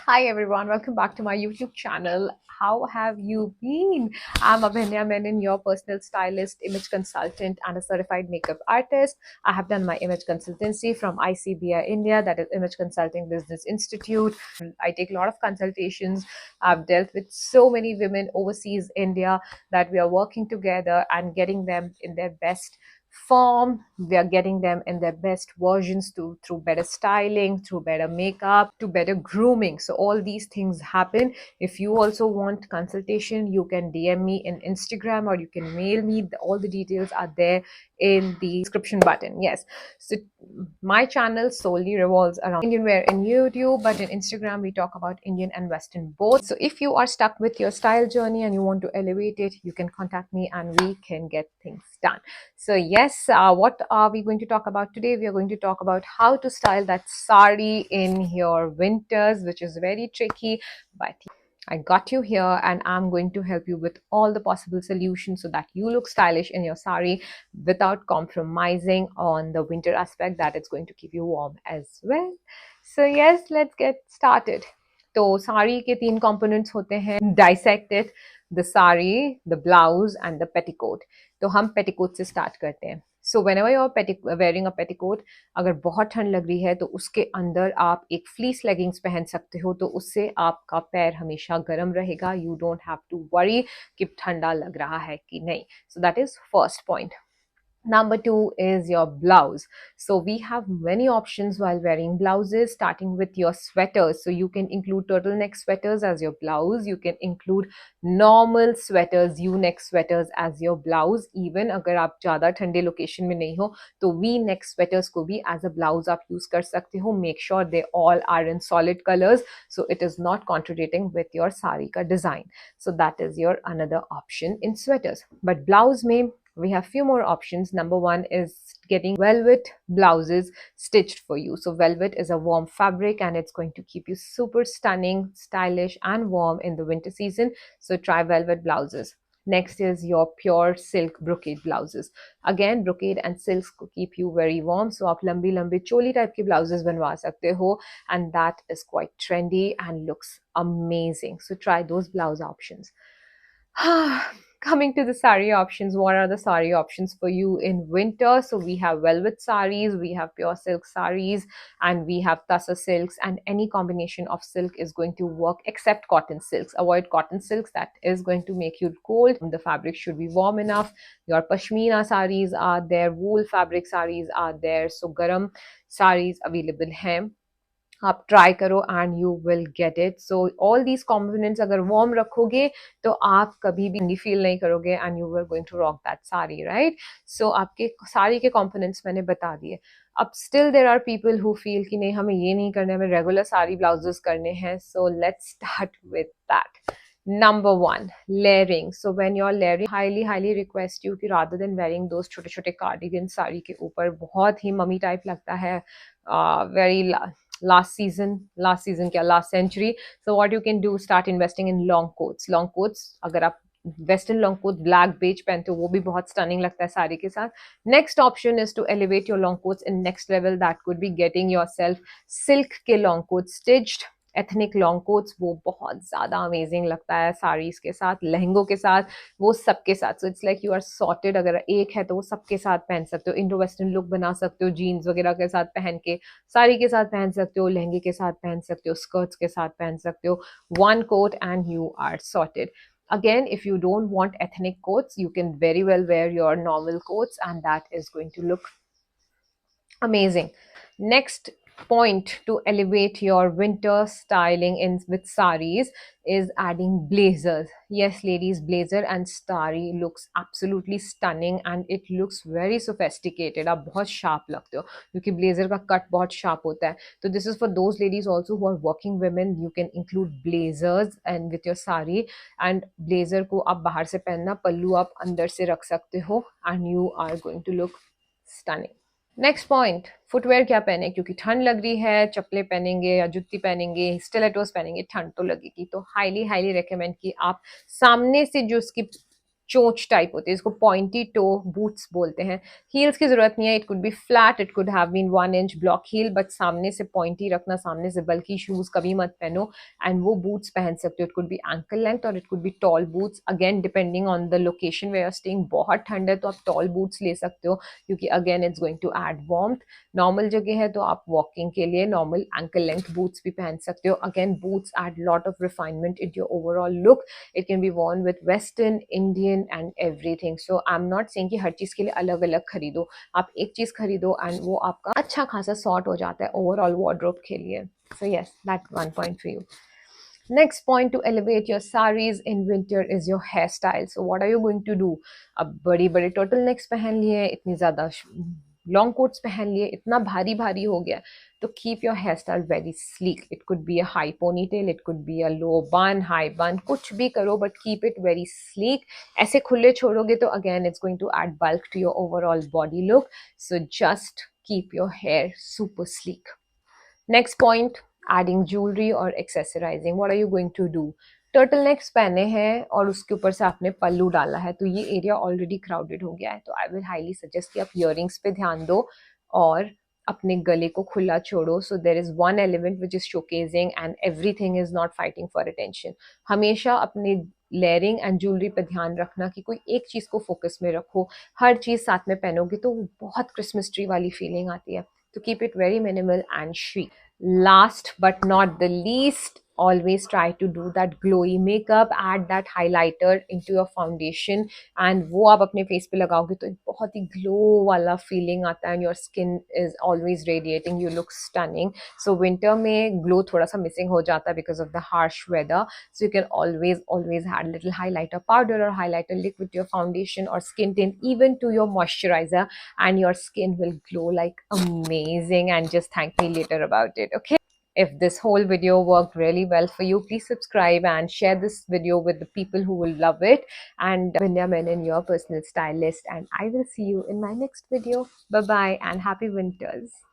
Hi everyone, welcome back to my YouTube channel. How have you been? I'm Abhanya Menon, your personal stylist, image consultant, and a certified makeup artist. I have done my image consultancy from ICBI India, that is Image Consulting Business Institute. I take a lot of consultations. I've dealt with so many women overseas India that we are working together and getting them in their best form. We are getting them in their best versions through better styling, through better makeup, to better grooming. So all these things happen. If you also want consultation, you can DM me in Instagram or you can mail me. All the details are there in the description button. Yes, so my channel solely revolves around Indian wear in YouTube, but in Instagram we talk about Indian and Western both. So if you are stuck with your style journey and you want to elevate it, you can contact me and we can get things done. So yes, what are we going to talk about today? We are going to talk about how to style that sari in your winters, which is very tricky, but I got you here and I'm going to help you with all the possible solutions so that you look stylish in your sari without compromising on the winter aspect, that it's going to keep you warm as well. So yes, let's get started. तो साड़ी के तीन components होते हैं. Dissect it: the sari, the blouse and the petticoat. तो हम petticoat से start करते हैं. So whenever you are wearing a petticoat, अगर बहुत ठंड लग रही है तो उसके अंदर आप एक फ्लीस लेगिंग्स पहन सकते हो, तो उससे आपका पैर हमेशा गर्म रहेगा. You don't have to worry कि ठंडा लग रहा है कि नहीं. So that is first point. Number two is your blouse. So we have many options while wearing blouses, starting with your sweaters. So you can include turtleneck sweaters as your blouse. You can include normal sweaters, U-neck sweaters as your blouse. Even अगर आप ज़्यादा ठंडे location में नहीं हो, तो V-neck sweaters को भी as a blouse आप use कर सकते हो. Make sure they all are in solid colors, so it is not contradicting with your sari का design. So that is your another option in sweaters. But blouse में we have few more options. Number one is getting velvet blouses stitched for you. So velvet is a warm fabric and it's going to keep you super stunning, stylish and warm in the winter season. So try velvet blouses. Next is your pure silk brocade blouses. Again, brocade and silks keep you very warm. So आप लंबी लंबी चोली type की blouses बनवा सकते हो, and that is quite trendy and looks amazing. So try those blouse options. Coming to the sari options, what are the sari options for you in winter? So we have velvet saris, we have pure silk saris, and we have tussar silks, and any combination of silk is going to work except cotton silks. Avoid cotton silks, that is going to make you cold. The fabric should be warm enough. Your pashmina saris are there, wool fabric saris are there. So garam saris available hai. आप try करो and you will get it. So all these components अगर warm रखोगे तो आप कभी भी ठंडी feel नहीं करोगे and you are going to rock that sari, right. So आपके साड़ी के कॉम्पोनेंट्स मैंने बता दिए. अब still there are people who feel कि नहीं हमें ये नहीं करने, हमें रेगुलर साड़ी ब्लाउजेस करने हैं. So let's start with that. Number one, layering. So when you're layering, highly request you कि rather than wearing those छोटे छोटे कार्डिगन साड़ी के ऊपर, बहुत ही मम्मी टाइप लगता है, very last season क्या last century. So what you can do, start investing in long coats. अगर आप western long coat black beige पहनते हो वो भी बहुत स्टनिंग लगता है साड़ी के साथ. Next option is to elevate your long coats in next level. That could be getting yourself silk के long coat stitched ethnic long coats. वो बहुत ज़्यादा अमेजिंग लगता है साड़ीज़ के साथ, लहंगों के साथ, वो सबके साथ. So it's like you are sorted. अगर एक है तो वो सबके साथ पहन सकते हो. इंडो वेस्टर्न लुक बना सकते हो जीन्स वगैरह के साथ पहन के, साड़ी के साथ पहन सकते हो, लहंगे के साथ पहन सकते हो, स्कर्ट्स के साथ पहन सकते हो. One coat and you are sorted. Again, if you don't want ethnic coats, you can very well wear your normal coats and that is going to look amazing. Next point to elevate your winter styling in with saris is adding blazers. Yes ladies, blazer and sari looks absolutely stunning and it looks very sophisticated. आप बहुत sharp लगते हो क्योंकि blazer का cut बहुत sharp होता है. So this is for those ladies also who are working women. You can include blazers and with your sari, and blazer को आप बाहर से पहनना, पल्लू आप अंदर से रख सकते हो and you are going to look stunning. Next point, footwear क्या पहने, क्योंकि ठंड लग रही है, चप्पलें पहनेंगे या जुत्ती पहनेंगे, स्टिलेटोस पहनेंगे, ठंड तो लगेगी. तो हाईली रिकमेंड कि आप सामने से जो उसकी चोंच टाइप होती है, इसको पॉइंटी टो बूट्स बोलते हैं। हील्स की जरूरत नहीं है, it could be flat, it could have been 1 inch block heel, but सामने से पॉइंटी रखना, सामने से बल्कि शूज कभी मत पहनो, एंड वो बूट्स पहन सकते हो। It could be ankle length और it could be tall boots, again depending on the location we are staying. बहुत ठंड है तो आप टॉल बूट्स ले सकते हो, क्योंकि again it's going to add warmth. Normal जगह है तो आप वॉकिंग के लिए नॉर्मल एंकल लेंथ बूट्स भी पहन सकते हो। Again boots add lot of refinement in your overall look. It can be worn with western, Indian and everything. So I'm not saying कि हर चीज के लिए अलग अलग खरीदो, आप एक चीज खरीदो एंड वो आपका अच्छा खासा सॉर्ट हो जाता है ओवरऑल वार्डरोब के लिए. So yes, that one point for you. Next point to elevate your saris in winter is your hairstyle. So what are you going to do? अब बड़ी बड़ी टर्टल नेक्स पहन लिए, इतनी ज्यादा लॉन्ग कोट्स पहन लिए, इतना भारी भारी हो गया, तो keep your hairstyle very sleek. It could be a high ponytail, it could be a low bun, high bun, कुछ भी करो, but keep it very sleek. ऐसे खुले छोड़ोगे तो again it's going to add bulk to your overall body look. So just keep your hair super sleek. Next point, adding jewelry or accessorizing. What are you going to do? Turtle next पहने हैं और उसके ऊपर से आपने पल्लू डाला है, तो ये एरिया ऑलरेडी क्राउडेड हो गया है, तो आई विल हाईली सजेस्ट कि आप इयरिंग्स पे ध्यान दो और अपने गले को खुला छोड़ो. So there is one element which is showcasing and everything is not fighting for attention. हमेशा अपने लेयरिंग एंड ज्वेलरी पे ध्यान रखना कि कोई एक चीज को फोकस में रखो. हर चीज साथ में पहनोगे तो बहुत क्रिसमस ट्री वाली फीलिंग आती है. तो keep it very minimal and chic. Last but not the least, always try to do that glowy makeup, add that highlighter into your foundation, and वो आप अपने face पे लगाओगे तो एक बहुत ही glow वाला feeling आता है, and your skin is always radiating, you look stunning. So winter में glow थोड़ा सा missing हो जाता है because of the harsh weather, so you can always add little highlighter powder or highlighter liquid to your foundation or skin tint, even to your moisturizer, and your skin will glow like amazing. And just thank me later about it, okay? If this whole video worked really well for you, please subscribe and share this video with the people who will love it. And Vindhya Menon, your personal stylist, and I will see you in my next video. Bye bye and happy winters.